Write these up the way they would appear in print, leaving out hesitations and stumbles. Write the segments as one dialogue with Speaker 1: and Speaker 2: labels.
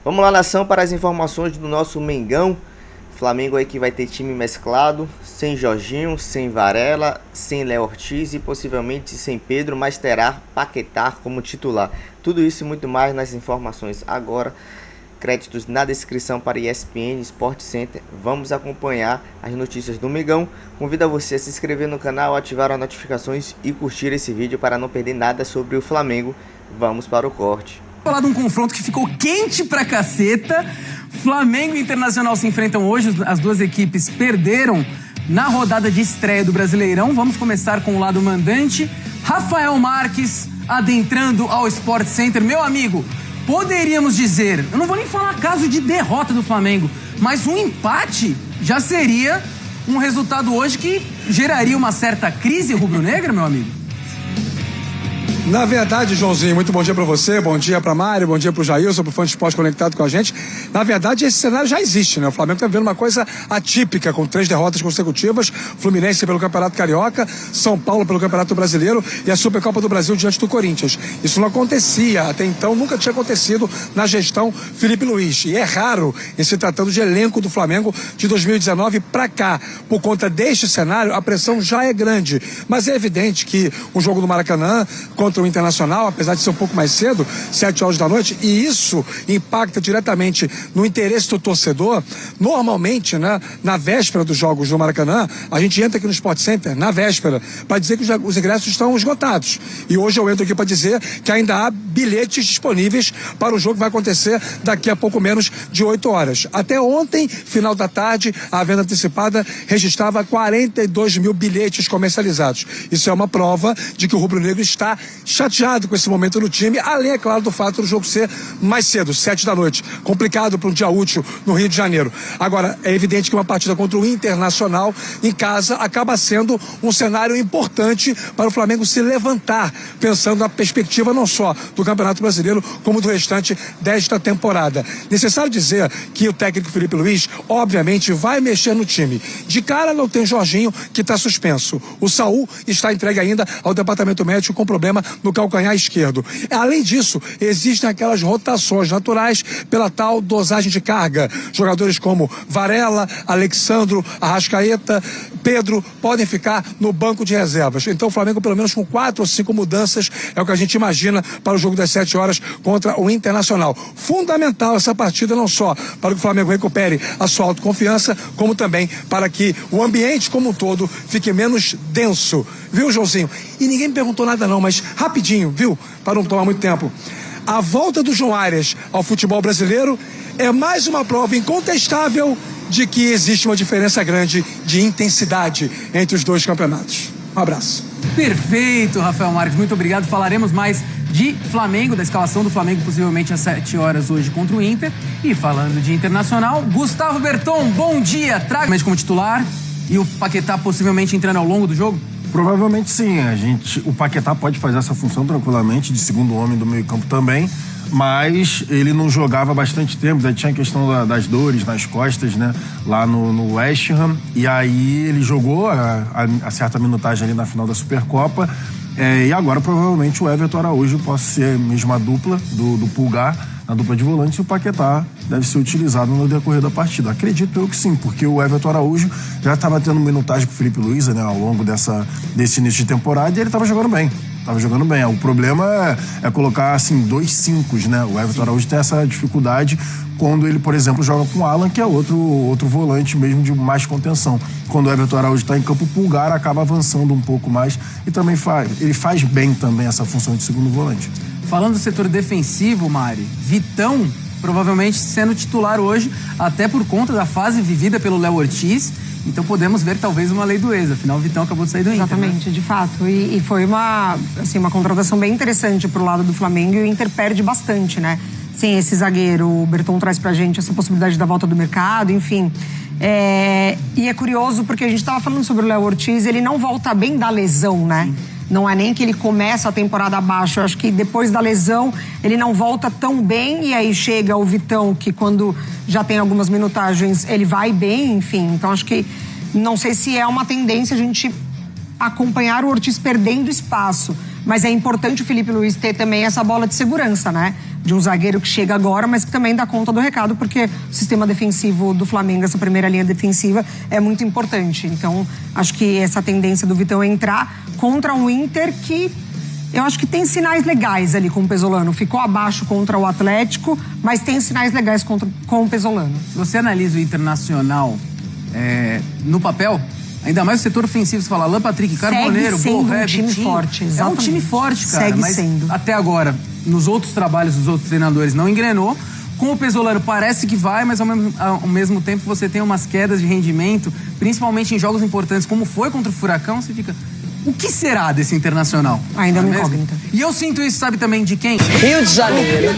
Speaker 1: Vamos lá, nação, para as informações do nosso Mengão. Flamengo aí que vai ter time mesclado, sem Jorginho, sem Varela, sem Léo Ortiz e possivelmente sem Pedro, mas terá Paquetá como titular. Tudo isso e muito mais nas informações agora. Créditos na descrição para ESPN Sport Center. Vamos acompanhar as notícias do Mengão. Convido a você a se inscrever no canal, ativar as notificações e curtir esse vídeo para não perder nada sobre o Flamengo. Vamos para o corte.
Speaker 2: Falar de um confronto que ficou quente pra caceta. Flamengo e Internacional se enfrentam hoje. As duas equipes perderam na rodada de estreia do Brasileirão. Vamos começar com o lado mandante. Rafael Marques adentrando ao Sport Center. Meu amigo, poderíamos dizer, eu não vou nem falar caso de derrota do Flamengo, mas um empate já seria um resultado hoje que geraria uma certa crise rubro-negra, meu amigo?
Speaker 3: Na verdade, Joãozinho, muito bom dia pra você, bom dia pra Mário, bom dia pro Jailson, pro Fã de Esporte conectado com a gente. Na verdade, esse cenário já existe, né? O Flamengo tá vivendo uma coisa atípica, com 3 derrotas consecutivas, Fluminense pelo Campeonato Carioca, São Paulo pelo Campeonato Brasileiro e a Supercopa do Brasil diante do Corinthians. Isso não acontecia até então, nunca tinha acontecido na gestão Felipe Luiz. E é raro em se tratando de elenco do Flamengo de 2019 pra cá. Por conta deste cenário, a pressão já é grande. Mas é evidente que o jogo do Maracanã contra o Internacional, apesar de ser um pouco mais cedo, 7 horas da noite, e isso impacta diretamente no interesse do torcedor. Normalmente, né, na véspera dos jogos do Maracanã, a gente entra aqui no Sport Center, na véspera, para dizer que os ingressos estão esgotados. E hoje eu entro aqui para dizer que ainda há bilhetes disponíveis para o jogo que vai acontecer daqui a pouco menos de 8 horas. Até ontem, final da tarde, a venda antecipada registrava 42 mil bilhetes comercializados. Isso é uma prova de que o rubro-negro está chateado com esse momento no time, além, é claro, do fato do jogo ser mais cedo, 7 da noite. Complicado para um dia útil no Rio de Janeiro. Agora, é evidente que uma partida contra o Internacional em casa acaba sendo um cenário importante para o Flamengo se levantar, pensando na perspectiva não só do Campeonato Brasileiro, como do restante desta temporada. Necessário dizer que o técnico Felipe Luiz, obviamente, vai mexer no time. De cara não tem Jorginho, que está suspenso. O Saul está entregue ainda ao departamento médico com problema no calcanhar esquerdo. Além disso, existem aquelas rotações naturais pela tal dosagem de carga. Jogadores como Varela, Alexandro, Arrascaeta, Pedro podem ficar no banco de reservas. Então o Flamengo, pelo menos com 4 ou 5 mudanças, é o que a gente imagina para o jogo das 7 horas contra o Internacional. Fundamental essa partida, não só para que o Flamengo recupere a sua autoconfiança, como também para que o ambiente como um todo fique menos denso. Viu, Joãozinho? E ninguém me perguntou nada não, mas rapidinho, viu? Para não tomar muito tempo. A volta do João Arias ao futebol brasileiro é mais uma prova incontestável de que existe uma diferença grande de intensidade entre os dois campeonatos. Um abraço.
Speaker 2: Perfeito, Rafael Marques, muito obrigado. Falaremos mais de Flamengo, da escalação do Flamengo, possivelmente às 7 horas hoje contra o Inter. E falando de Internacional, Gustavo Berton, bom dia. Traga como titular e o Paquetá possivelmente entrando ao longo do jogo?
Speaker 4: Provavelmente sim, o Paquetá pode fazer essa função tranquilamente, de segundo homem do meio campo também, mas ele não jogava há bastante tempo, daí tinha a questão das dores nas costas, né, lá no West Ham, e aí ele jogou a certa minutagem ali na final da Supercopa, e agora provavelmente o Everton Araújo possa ser a mesma dupla do Pulgar, na dupla de volantes, e o Paquetá deve ser utilizado no decorrer da partida. Acredito eu que sim, porque o Everton Araújo já estava tendo minutagem com o Felipe Luiz, né, ao longo desse início de temporada, e ele estava jogando bem. O problema é colocar, assim, 2 5s, né? O Everton Araújo tem essa dificuldade quando ele, por exemplo, joga com o Alan, que é outro volante mesmo de mais contenção. Quando o Everton Araújo está em campo, o Pulgar acaba avançando um pouco mais e também ele faz bem também essa função de segundo volante.
Speaker 2: Falando do setor defensivo, Mari, Vitão provavelmente sendo titular hoje, até por conta da fase vivida pelo Léo Ortiz. Então podemos ver talvez uma lei do ex. Afinal, o Vitão acabou de sair do Inter.
Speaker 5: Exatamente,
Speaker 2: né?
Speaker 5: De fato. E foi uma contratação bem interessante pro lado do Flamengo, e o Inter perde bastante, né? Sem esse zagueiro. O Berton traz pra gente essa possibilidade da volta do mercado, enfim. E é curioso porque a gente estava falando sobre o Léo Ortiz, ele não volta bem da lesão, né? Sim. Não é nem que ele começa a temporada abaixo. Eu acho que depois da lesão ele não volta tão bem, e aí chega o Vitão, que quando já tem algumas minutagens ele vai bem, enfim. Então acho que, não sei se é uma tendência a gente acompanhar o Ortiz perdendo espaço, mas é importante o Felipe Luiz ter também essa bola de segurança, né? de um zagueiro que chega agora, mas que também dá conta do recado, porque o sistema defensivo do Flamengo, essa primeira linha defensiva, é muito importante. Então, acho que essa tendência do Vitão é entrar contra um Inter que eu acho que tem sinais legais ali com o Pesolano. Ficou abaixo contra o Atlético, mas tem sinais legais com o Pesolano.
Speaker 2: Se você analisa o Internacional no papel, ainda mais o setor ofensivo, você fala Alan Patrick, Carboneiro,
Speaker 5: Borré, um time
Speaker 2: Vitinho,
Speaker 5: forte, exatamente.
Speaker 2: É um time forte, cara.
Speaker 5: Segue
Speaker 2: mas
Speaker 5: sendo.
Speaker 2: Até agora, nos outros trabalhos dos outros treinadores, não engrenou. Com o Pesolano parece que vai, mas ao mesmo tempo você tem umas quedas de rendimento, principalmente em jogos importantes, como foi contra o Furacão, você fica... O que será desse Internacional?
Speaker 5: Ainda é uma incógnita.
Speaker 2: E eu sinto isso, sabe também de quem?
Speaker 6: Rio de Janeiro.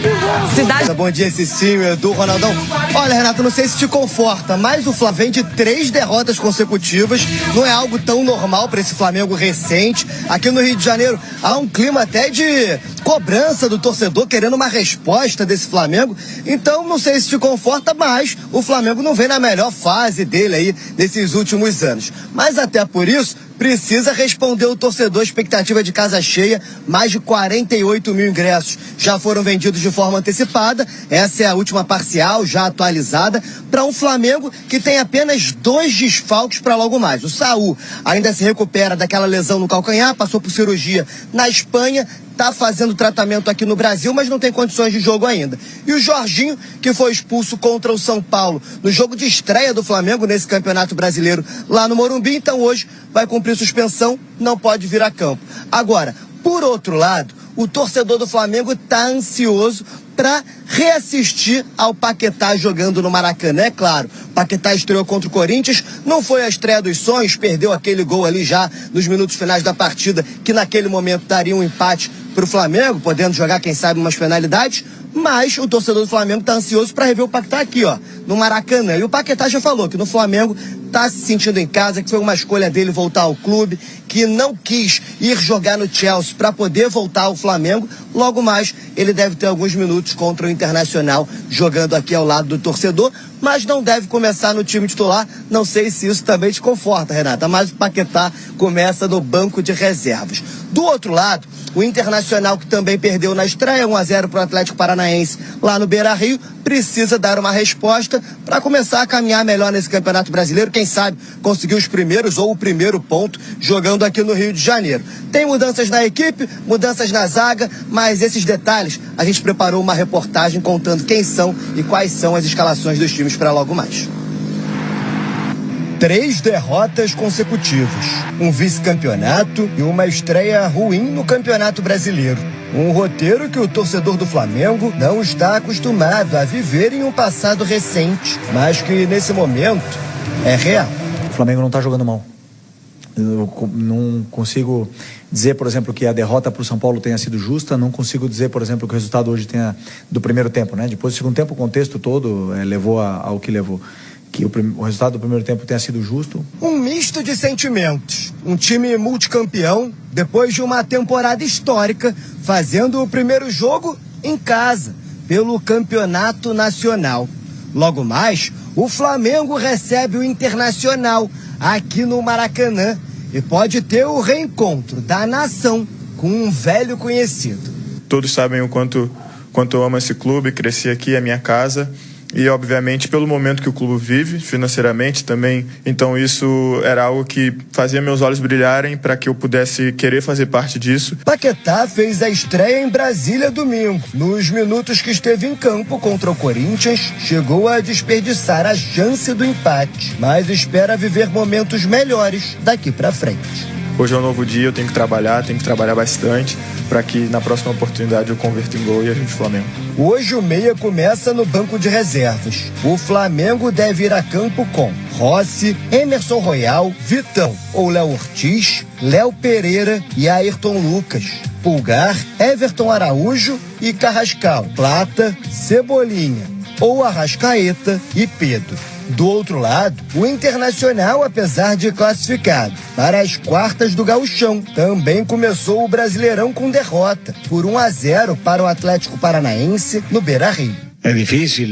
Speaker 6: Cidade...
Speaker 7: Bom dia, Cicinho, Edu, Ronaldão. Olha, Renato, não sei se te conforta, mas o Flamengo vem de 3 derrotas consecutivas. Não é algo tão normal para esse Flamengo recente. Aqui no Rio de Janeiro há um clima até de cobrança do torcedor, querendo uma resposta desse Flamengo. Então, não sei se te conforta, mas o Flamengo não vem na melhor fase dele aí nesses últimos anos. Mas até por isso, precisa responder o torcedor, expectativa de casa cheia, mais de 48 mil ingressos já foram vendidos de forma antecipada, essa é a última parcial, já atualizada, para um Flamengo que tem apenas 2 desfalques para logo mais. O Saúl ainda se recupera daquela lesão no calcanhar, passou por cirurgia na Espanha, está fazendo tratamento aqui no Brasil, mas não tem condições de jogo ainda. E o Jorginho, que foi expulso contra o São Paulo no jogo de estreia do Flamengo nesse Campeonato Brasileiro lá no Morumbi, então hoje vai cumprir suspensão, não pode vir a campo. Agora, por outro lado, o torcedor do Flamengo está ansioso para reassistir ao Paquetá jogando no Maracanã. É claro, Paquetá estreou contra o Corinthians, não foi a estreia dos sonhos, perdeu aquele gol ali já nos minutos finais da partida, que naquele momento daria um empate para o Flamengo, podendo jogar, quem sabe, umas penalidades. Mas o torcedor do Flamengo está ansioso para rever o Paquetá aqui, ó, no Maracanã. E o Paquetá já falou que no Flamengo está se sentindo em casa, que foi uma escolha dele voltar ao clube, que não quis ir jogar no Chelsea para poder voltar ao Flamengo. Logo mais, ele deve ter alguns minutos contra o Internacional, jogando aqui ao lado do torcedor, mas não deve começar no time titular. Não sei se isso também te conforta, Renata, mas o Paquetá começa no banco de reservas. Do outro lado, o Internacional, que também perdeu na estreia, 1-0 para o Atlético Paranaense lá no Beira-Rio, precisa dar uma resposta para começar a caminhar melhor nesse Campeonato Brasileiro. Quem sabe conseguir os primeiros ou o primeiro ponto jogando aqui no Rio de Janeiro. Tem mudanças na equipe, mudanças na zaga, mas esses detalhes a gente preparou uma reportagem contando quem são e quais são as escalações dos times para logo mais. 3 derrotas consecutivas, um vice-campeonato e uma estreia ruim no Campeonato Brasileiro. Um roteiro que o torcedor do Flamengo não está acostumado a viver em um passado recente, mas que nesse momento é real.
Speaker 8: O Flamengo não está jogando mal. Eu não consigo dizer, por exemplo, que a derrota para o São Paulo tenha sido justa. Não consigo dizer, por exemplo, que o resultado hoje tenha do primeiro tempo, né? Depois do segundo tempo, o contexto todo levou ao que levou. Que o resultado do primeiro tempo tenha sido justo.
Speaker 7: Um misto de sentimentos. Um time multicampeão, depois de uma temporada histórica, fazendo o primeiro jogo em casa, pelo Campeonato Nacional. Logo mais, o Flamengo recebe o Internacional aqui no Maracanã e pode ter o reencontro da nação com um velho conhecido.
Speaker 9: Todos sabem o quanto eu amo esse clube, cresci aqui, é minha casa. E, obviamente, pelo momento que o clube vive, financeiramente também. Então, isso era algo que fazia meus olhos brilharem para que eu pudesse querer fazer parte disso.
Speaker 7: Paquetá fez a estreia em Brasília domingo. Nos minutos que esteve em campo contra o Corinthians, chegou a desperdiçar a chance do empate, mas espera viver momentos melhores daqui para frente.
Speaker 9: Hoje é um novo dia, eu tenho que trabalhar bastante para que na próxima oportunidade eu converta em gol e a gente Flamengo.
Speaker 7: Hoje o meia começa no banco de reservas. O Flamengo deve ir a campo com Rossi, Emerson Royal, Vitão ou Léo Ortiz, Léo Pereira e Ayrton Lucas. Pulgar, Everton Araújo e Carrascal, Plata, Cebolinha ou Arrascaeta e Pedro. Do outro lado, o Internacional, apesar de classificado para as quartas do Gauchão, também começou o Brasileirão com derrota por 1-0 para o Atlético Paranaense no Beira-Rio.
Speaker 10: É difícil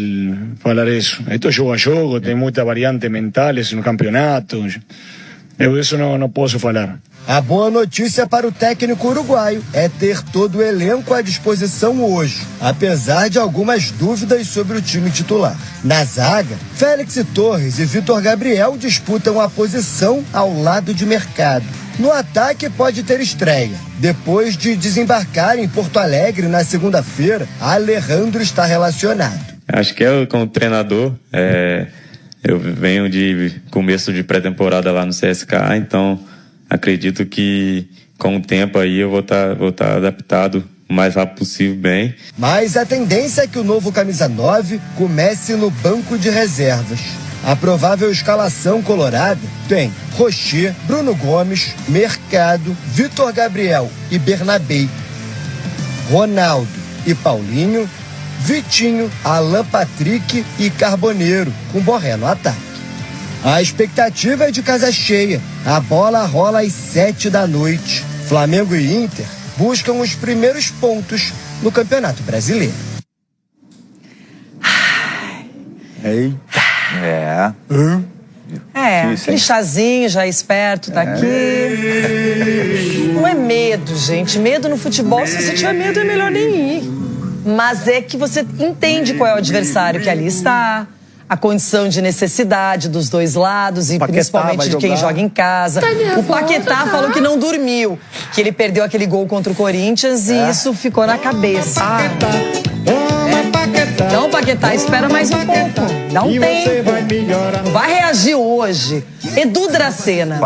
Speaker 10: falar isso. Esto jogo a jogo, tem muita variante mental, é um campeonato. Eu isso não posso falar.
Speaker 7: A boa notícia para o técnico uruguaio é ter todo o elenco à disposição hoje, apesar de algumas dúvidas sobre o time titular. Na zaga, Félix Torres e Vitor Gabriel disputam a posição ao lado de Mercado. No ataque pode ter estreia. Depois de desembarcar em Porto Alegre na segunda-feira, Alejandro está relacionado.
Speaker 11: Acho que como treinador, eu venho de começo de pré-temporada lá no CSK, então acredito que com o tempo aí eu vou estar adaptado o mais rápido possível bem.
Speaker 7: Mas a tendência é que o novo camisa 9 comece no banco de reservas. A provável escalação colorada tem Rocher, Bruno Gomes, Mercado, Vitor Gabriel e Bernabé, Ronaldo e Paulinho, Vitinho, Alan Patrick e Carboneiro, com Borré no ataque. A expectativa é de casa cheia. A bola rola às 7 da noite. Flamengo e Inter buscam os primeiros pontos no Campeonato Brasileiro.
Speaker 12: Eita.
Speaker 6: Aquele chazinho já esperto daqui. Não é medo, gente. Medo no futebol, se você tiver medo, é melhor nem ir. Mas é que você entende qual é o adversário que ali está, a condição de necessidade dos dois lados e principalmente de quem joga em casa. O Paquetá falou que não dormiu, que ele perdeu aquele gol contra o Corinthians e isso ficou na cabeça. Então, Paquetá, espera mais um pouco. Dá um tempo. Vai reagir hoje. Edu Dracena.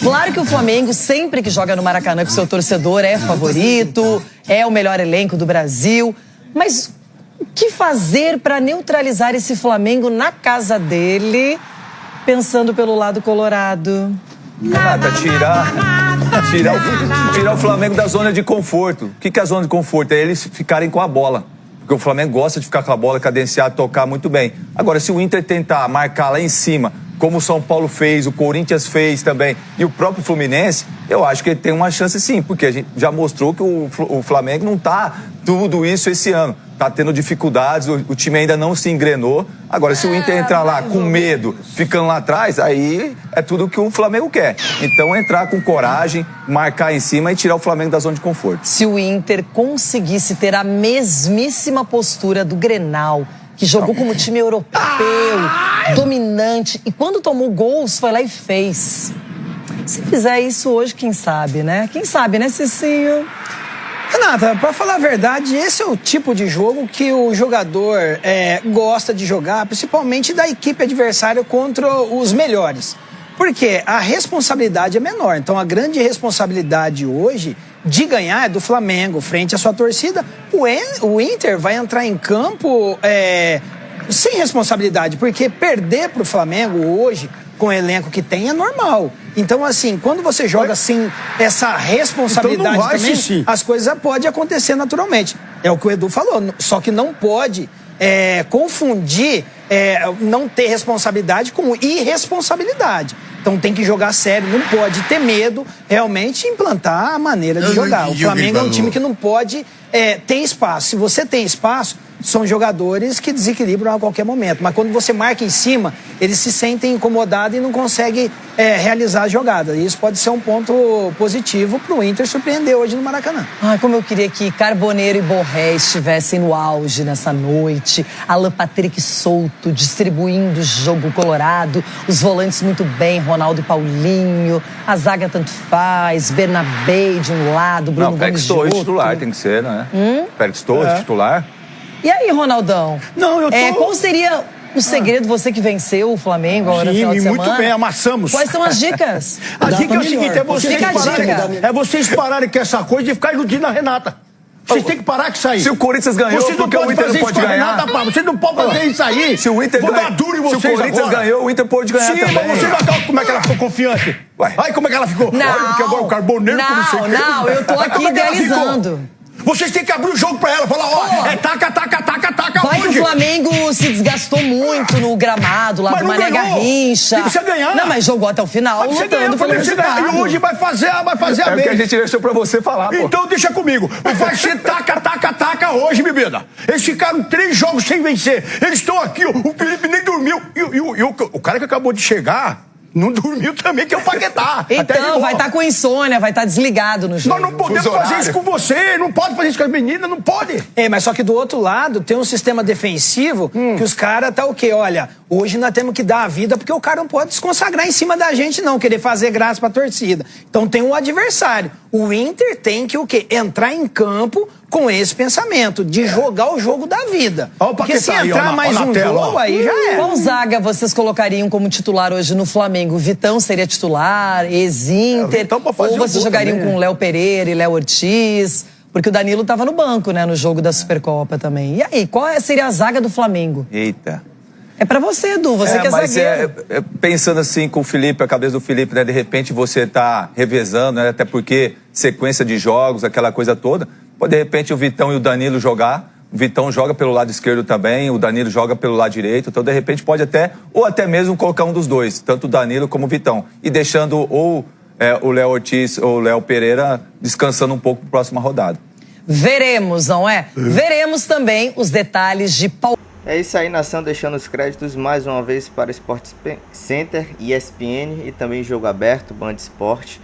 Speaker 6: Claro que o Flamengo, sempre que joga no Maracanã com seu torcedor, é favorito, é o melhor elenco do Brasil. Mas o que fazer para neutralizar esse Flamengo na casa dele, pensando pelo lado colorado?
Speaker 12: Renata, tirar o Flamengo da zona de conforto. O que é a zona de conforto? É eles ficarem com a bola. Porque o Flamengo gosta de ficar com a bola cadenciada, tocar muito bem. Agora, se o Inter tentar marcar lá em cima, como o São Paulo fez, o Corinthians fez também, e o próprio Fluminense, eu acho que ele tem uma chance sim, porque a gente já mostrou que o Flamengo não tá tudo isso esse ano. Tá tendo dificuldades, o time ainda não se engrenou. Agora, se o Inter entrar lá com medo, ficando lá atrás, aí é tudo que o Flamengo quer. Então, entrar com coragem, marcar em cima e tirar o Flamengo da zona de conforto.
Speaker 6: Se o Inter conseguisse ter a mesmíssima postura do Grenal, que jogou como time europeu, dominante, e quando tomou gols, foi lá e fez. Se fizer isso hoje, quem sabe, né? Quem sabe, né, Cicinho?
Speaker 2: Renata, pra falar a verdade, esse é o tipo de jogo que o jogador gosta de jogar, principalmente da equipe adversária contra os melhores. Porque a responsabilidade é menor. Então, a grande responsabilidade hoje de ganhar é do Flamengo, frente à sua torcida. O Inter vai entrar em campo sem responsabilidade, porque perder pro Flamengo hoje, com o elenco que tem, é normal. Então, assim, quando você joga sem essa responsabilidade então também, as coisas podem acontecer naturalmente. É o que o Edu falou, só que não pode confundir não ter responsabilidade com irresponsabilidade. Então tem que jogar sério, não pode ter medo, realmente implantar a maneira de jogar. O Flamengo é um time que não pode ter espaço. Se você tem espaço, são jogadores que desequilibram a qualquer momento. Mas quando você marca em cima, eles se sentem incomodados e não conseguem realizar a jogada. E isso pode ser um ponto positivo para o Inter surpreender hoje no Maracanã.
Speaker 6: Ai, como eu queria que Carboneiro e Borré estivessem no auge nessa noite. Alan Patrick solto, distribuindo o jogo colorado. Os volantes muito bem, Ronaldo e Paulinho. A zaga tanto faz, Bernabé de um lado, Bruno Gomes de outro.
Speaker 12: Félix Torres titular, tem que ser, né? Félix Torres titular.
Speaker 6: E aí, Ronaldão?
Speaker 10: Não, eu tô...
Speaker 6: qual seria o segredo, você que venceu o Flamengo agora no final de semana?
Speaker 10: Muito bem, amassamos.
Speaker 6: Quais são as dicas?
Speaker 10: A dica é o seguinte, vocês pararem com essa coisa de ficar iludindo a Renata. Vocês têm que parar com isso aí.
Speaker 12: Se o Corinthians ganhou, porque o Inter não pode ganhar.
Speaker 10: Renata, vocês não podem fazer isso aí.
Speaker 12: Se o Inter ganhou, se o Corinthians ganhou, o Inter pode ganhar também.
Speaker 10: Sim, mas você viu como é que ela ficou confiante? Ai, como é que ela ficou?
Speaker 6: Não,
Speaker 10: olha, porque agora o Carboneiro...
Speaker 6: Não, eu tô aqui idealizando.
Speaker 10: Vocês têm que abrir o jogo pra ela, falar, taca
Speaker 6: vai
Speaker 10: hoje.
Speaker 6: Que o Flamengo se desgastou muito no gramado lá do Mané Garrincha.
Speaker 10: E precisa ganhar.
Speaker 6: Não, mas jogou até o final, lutando pelo resultado.
Speaker 10: E hoje vai fazer a vez.
Speaker 12: É o que a gente deixou pra você falar, pô.
Speaker 10: Então deixa comigo. Vai ser taca hoje, bebida. Eles ficaram 3 jogos sem vencer. Eles estão aqui, o Felipe nem dormiu. E o cara que acabou de chegar... Não dormiu também, que é o Paquetá.
Speaker 6: Então, vai estar com insônia, vai estar desligado no jogo.
Speaker 10: Nós não podemos fazer isso com você, não pode fazer isso com as meninas, não pode.
Speaker 13: Mas só que do outro lado tem um sistema defensivo que os caras tá o quê? Olha, hoje nós temos que dar a vida porque o cara não pode se consagrar em cima da gente não, querer fazer graça pra torcida. Então tem um adversário. O Inter tem que o quê? Entrar em campo com esse pensamento de jogar o jogo da vida. Porque se entrar mais um jogo, aí já é.
Speaker 6: Qual zaga vocês colocariam como titular hoje no Flamengo? Vitão seria titular, ex-Inter, ou vocês jogariam com Léo Pereira e Léo Ortiz? Porque o Danilo tava no banco, né, no jogo da Supercopa também. E aí, qual seria a zaga do Flamengo?
Speaker 12: Eita.
Speaker 6: É pra você, Edu, você que é zagueiro.
Speaker 12: Pensando assim com o Felipe, a cabeça do Felipe, né, de repente você tá revezando, né, até porque sequência de jogos, aquela coisa toda, pode de repente o Vitão e o Danilo jogar. O Vitão joga pelo lado esquerdo também, o Danilo joga pelo lado direito, então de repente pode ou até mesmo colocar um dos dois, tanto o Danilo como o Vitão, e deixando ou o Léo Ortiz ou o Léo Pereira descansando um pouco para a próxima rodada.
Speaker 6: Veremos, não é? Veremos também os detalhes de Paulo.
Speaker 1: É isso aí, nação, deixando os créditos mais uma vez para o Sport Center, ESPN e também Jogo Aberto, Band Esporte,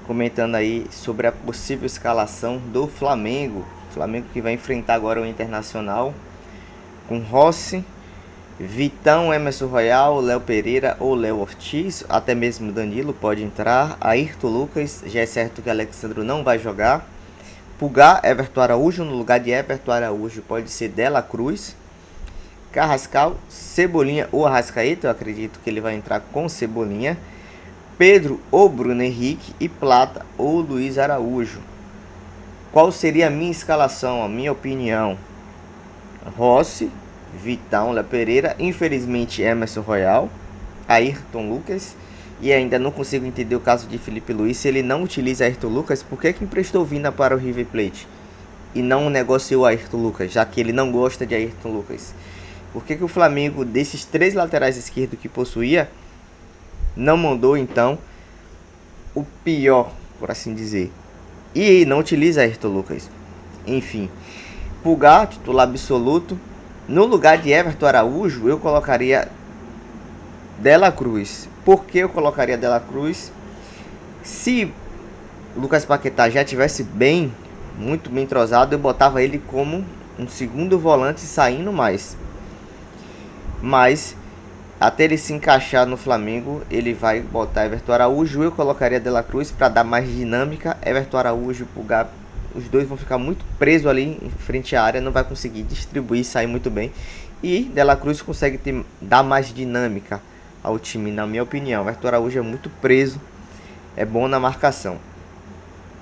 Speaker 1: comentando aí sobre a possível escalação do Flamengo. Flamengo que vai enfrentar agora o Internacional com Rossi, Vitão, Emerson Royal, Léo Pereira ou Léo Ortiz, até mesmo Danilo pode entrar, Ayrton Lucas, já é certo que Alexandro não vai jogar, Pulgar, Everton Araújo, no lugar de Everton Araújo pode ser Dela Cruz, Carrascal, Cebolinha ou Arrascaeta, eu acredito que ele vai entrar com Cebolinha, Pedro ou Bruno Henrique e Plata ou Luiz Araújo. Qual seria a minha escalação, a minha opinião? Rossi, Vitão, Léo Pereira, infelizmente Emerson Royal, Ayrton Lucas, e ainda não consigo entender o caso de Felipe Luiz, se ele não utiliza Ayrton Lucas, por que emprestou Vina para o River Plate e não negociou Ayrton Lucas, já que ele não gosta de Ayrton Lucas? Por que o Flamengo, desses 3 laterais esquerdos que possuía, não mandou então o pior, por assim dizer? E não utiliza Ayrton Lucas. Enfim, Pulgar, titular absoluto. No lugar de Everton Araújo, eu colocaria Dela Cruz. Por que eu colocaria Dela Cruz? Se Lucas Paquetá já estivesse bem, muito bem entrosado, eu botava ele como um segundo volante saindo mais. Mas até ele se encaixar no Flamengo, ele vai botar Everton Araújo. Eu colocaria Dela Cruz para dar mais dinâmica. Everton Araújo e Pulgar, os dois vão ficar muito presos ali em frente à área, não vai conseguir distribuir, sair muito bem. E Dela Cruz consegue dar mais dinâmica ao time, na minha opinião. Everton Araújo é muito preso, é bom na marcação.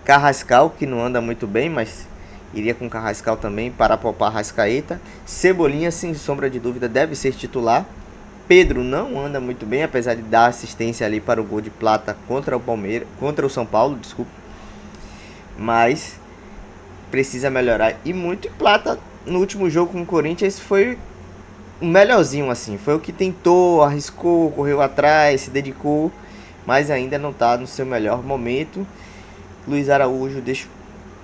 Speaker 1: Carrascal, que não anda muito bem, mas iria com Carrascal também para poupar Arrascaeta. Cebolinha, sem sombra de dúvida, deve ser titular. Pedro não anda muito bem, apesar de dar assistência ali para o gol de Plata contra o Palmeiras, contra o São Paulo, desculpa. Mas precisa melhorar e muito. E Plata no último jogo com o Corinthians foi o melhorzinho assim, foi o que tentou, arriscou, correu atrás, se dedicou, mas ainda não está no seu melhor momento. Luiz Araújo deixa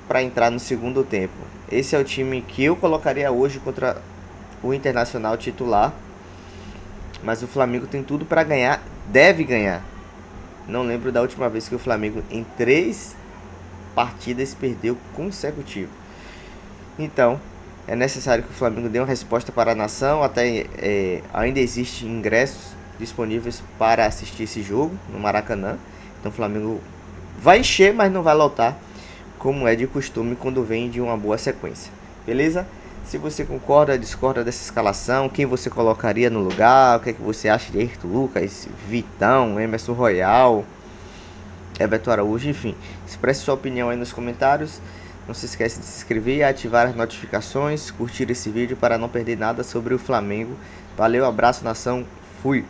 Speaker 1: para entrar no segundo tempo. Esse é o time que eu colocaria hoje contra o Internacional titular. Mas o Flamengo tem tudo para ganhar, deve ganhar. Não lembro da última vez que o Flamengo em 3 partidas perdeu consecutivo. Então, é necessário que o Flamengo dê uma resposta para a nação. Até ainda existem ingressos disponíveis para assistir esse jogo no Maracanã. Então o Flamengo vai encher, mas não vai lotar, como é de costume quando vem de uma boa sequência. Beleza? Se você concorda, discorda dessa escalação, quem você colocaria no lugar, o que é que você acha de Ayrton Lucas, Vitão, Emerson Royal, Everton Araújo, enfim. Expresse sua opinião aí nos comentários. Não se esqueça de se inscrever, ativar as notificações, curtir esse vídeo para não perder nada sobre o Flamengo. Valeu, abraço, nação, fui!